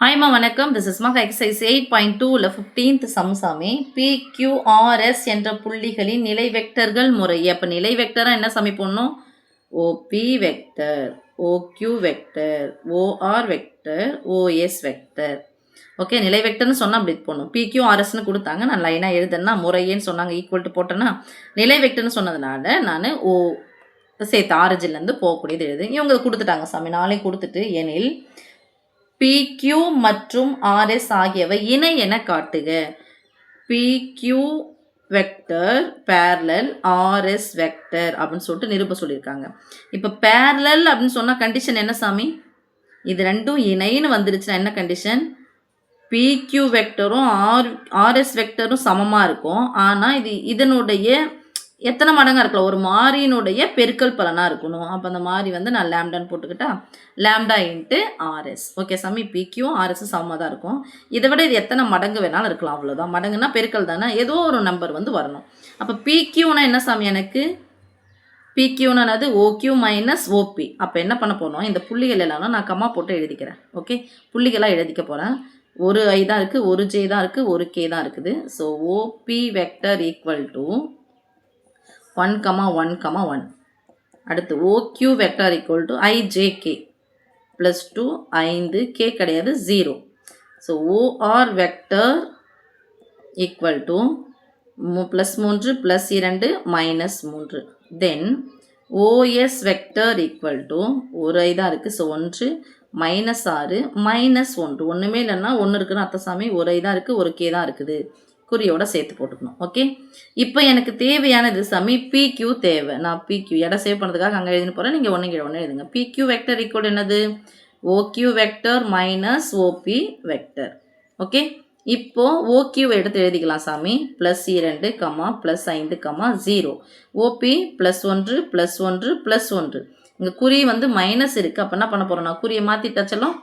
Hi ma வணக்கம். This is mark exercise 8.2 ல 15th சம்சாமி PQRS என்ற புள்ளிகளின் நிலை வெக்டர்கள் முறை. அப்ப நிலை வெக்டரா என்ன சாமி போடணும்? OP vector, OQ vector, OR vector, OS vector. Okay, நிலை வெக்டர்னு சொன்னா அப்படி போடணும். PQRSனு கொடுத்தாங்க, நான் லைனா எழுதுனா முறையேன்னு சொன்னாங்க, ஈக்குவல் டு போட்டேன்னா நிலை வெக்டர்னு சொன்னதுனால நான் O சேர்த்து ஆரிஜின்லேருந்து போகக்கூடியது எழுது. இவங்க கொடுத்துட்டாங்க சாமி, நாளையும் கொடுத்துட்டு எனில் PQ மற்றும் RS ஆகியவை இணை என காட்டுக. PQ vector parallel RS vector அப்படின்னு சொல்லிட்டு நிரூப சொல்லியிருக்காங்க. இப்போ parallel அப்படின்னு சொன்னால் கண்டிஷன் என்ன சாமி? இது ரெண்டும் இணைன்னு வந்துருச்சுன்னா என்ன கண்டிஷன்? PQ வெக்டரும் RS வெக்டரும் சமமாக இருக்கும். ஆனால் இதனுடைய எத்தனை மடங்காக இருக்கலாம்? ஒரு மாறியினுடைய பெருக்கல் பலனாக இருக்கணும். அப்போ அந்த மாறி நான் லேம்டான்னு போட்டுக்கிட்டா லேம்டா இன்ட்டு ஆர்எஸ். ஓகே சாமி, பிக்யூவும் ஆர்எஸும் சமமாக தான் இருக்கும். இதை விட இது எத்தனை மடங்கு வேணாலும் இருக்கலாம், அவ்வளோதான். மடங்குன்னா பெருக்கல் தானே, ஏதோ ஒரு நம்பர் வரணும். அப்போ பிக்யூனா என்ன சாமி? எனக்கு பிக்யூனானது ஓக்யூ மைனஸ் ஓபி. அப்போ என்ன பண்ண போனோம்? இந்த புள்ளிகள் எல்லாம் நான் கம்மா போட்டு எழுதிக்கிறேன். ஓகே, புள்ளிகளாக எழுதிக்க போகிறேன். ஒரு ஐ தான் இருக்குது, ஒரு ஜே தான் இருக்குது, ஒரு கே தான் இருக்குது. So OP vector equal to 1,1,1. அடுத்து OQ vector equal to IJK plus 2 5 K கிடையாது 0. So OR vector equal to plus 3 plus 2 minus 3. Then OS vector equal to ஒரு ஐ தான் இருக்குது. So 1 minus 6 minus 1. ஒன்றுமே இல்லைன்னா 1 இருக்குன்னு அர்த்தம் சாமி. ஒரு ஐ தான் இருக்குது, ஒரு கே தான் இருக்குது. குறியோட சேர்த்து போட்டுக்கணும். ஓகே, இப்போ எனக்கு தேவையானது சாமி PQ தேவை. நான் PQ இடம் சேவ் பண்ணுறதுக்காக அங்கே எழுதினு போகிறேன். நீங்கள் ஒன்று எழுதுங்க. PQ வெக்டர் ஈக்குவல் என்னது? OQ vector minus OP vector. Okay, இப்போ OQ எடுத்து எழுதிக்கலாம் சாமி. Plus 2 comma plus 5 comma 0. OP plus 1 plus 1 plus 1. இங்கே குறி மைனஸ் இருக்குது. அப்போ என்ன பண்ண போகிறோம்? நான் குறியை மாற்றிட்டாச்சலும்.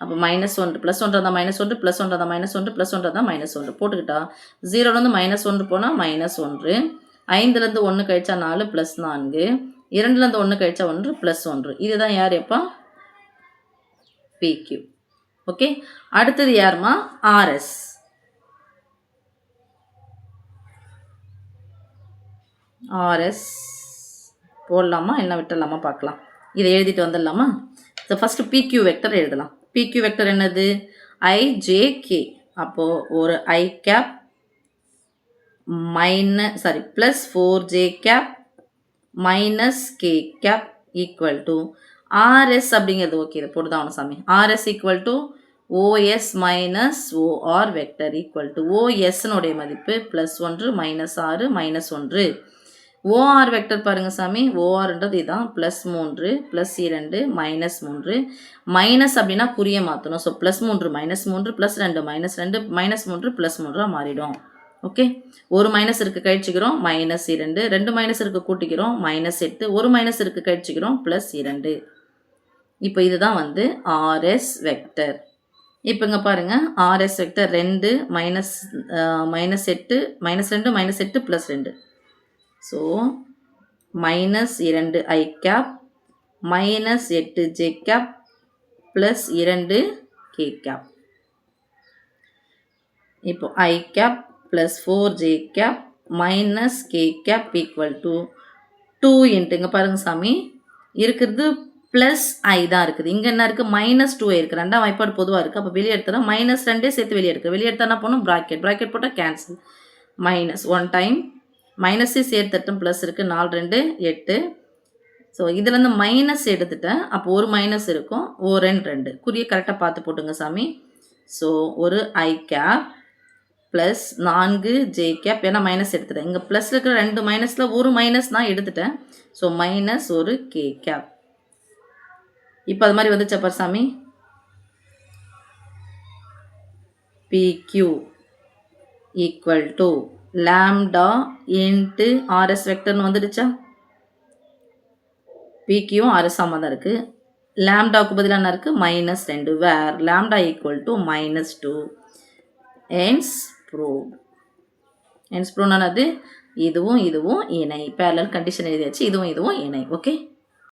அப்போ மைனஸ் 1 ப்ளஸ் 1 தான் மைனஸ் 1 ப்ளஸ் 1 தான் மைனஸ் 1 ப்ளஸ் 1 தான் மைனஸ் 1 போட்டுக்கிட்டா 0லேருந்து மைனஸ் 1 போனால் மைனஸ் 1. 5லேருந்து 1 கழிச்சா 4 ப்ளஸ் 4. 2லேருந்து 1 கழிச்சா 1 ப்ளஸ் 1. இதுதான் யார் எப்பா? PQ. ஓகே, அடுத்தது யாருமா? RS. RS போடலாமா என்ன விட்டுடலாமா பார்க்கலாம். இதை எழுதிட்டு வந்துடலாமா? ஸோ ஃபஸ்ட்டு PQ வெக்டர் எழுதலாம். PQ வெக்டர் என்னது? IJK. அப்போது ஒரு I cap plus 4J cap minus K cap equal to RS அப்படிங்கிறது. ஓகே, இதை போட்டு தான் ஆகணும் சாமி. RS equal to OS minus OR vector equal to OSனுடைய மதிப்பு plus 1 minus 6 minus 1. OR vector பாருங்கள் சாமி. ORன்றது இதுதான். Plus 3 plus 2 minus 3. மைனஸ் அப்படின்னா குறிய மாற்றணும். So plus 3 minus 3 plus 2 minus 2 minus 3 plus 3 மாறிடும். ஓகே, ஒரு மைனஸ் இருக்குது கழிச்சிக்கிறோம் மைனஸ் 2. 2 மைனஸ் இருக்குது கூட்டிக்கிறோம் மைனஸ் 8. ஒரு மைனஸ் இருக்குது கழிச்சிக்கிறோம் ப்ளஸ் 2. இப்போ இதுதான் RS வெக்டர். இப்போ இங்கே பாருங்கள், RS vector 2 minus 8 minus 2 minus 8 plus 2. So minus 2 I cap minus 8 J cap plus 2 K cap. இப்போ I cap plus 4J cap minus K cap equal to 2 into இங்கே பாருங்கள் சாமி, இருக்கிறது ப்ளஸ் I தான் இருக்குது. இங்கே என்ன இருக்குது? மைனஸ் 2 இருக்குது. ரெண்டாம் வாய்ப்பாடு பொதுவாக இருக்குது. அப்போ வெளியே எடுத்தோன்னா மைனஸ் 2 சேர்த்து வெளியே எடுத்து வெளியே எடுத்தா என்ன போகணும்? ப்ராக்கெட் போட்டால் கேன்சல். மைனஸ் 1 டைம் மைனஸே சேர்த்துட்டேன், ப்ளஸ் இருக்குது 4 2 8. ஸோ இதுலேருந்து மைனஸ் எடுத்துட்டேன். அப்போ ஒரு மைனஸ் இருக்கும், ஓ 2 குறியை கரெக்டாக பார்த்து போட்டுங்க சாமி. ஸோ ஒரு I cap plus 4 J cap, ஏன்னா மைனஸ் எடுத்துட்டேன். இங்கே ப்ளஸ் இருக்கிற 2 மைனஸில் ஒரு மைனஸ் நான் எடுத்துட்டேன். ஸோ மைனஸ் ஒரு K கேப். இப்போ அது மாதிரி வந்துச்சா பார் சாமி. PQ equal to lambda into RS வெக்டர்னு வந்துடுச்சா? PQவும் RS சமமாக தான் இருக்குது. லாம்டாவுக்கு பதிலாக என்ன இருக்குது? Minus 2. Where lambda equal to minus 2. Hence ப்ரூவ்னானது இதுவும் இதுவும் இணை. பேரலல் கண்டிஷன் எழுதியாச்சு. இதுவும் இதுவும் இணை. ஓகே.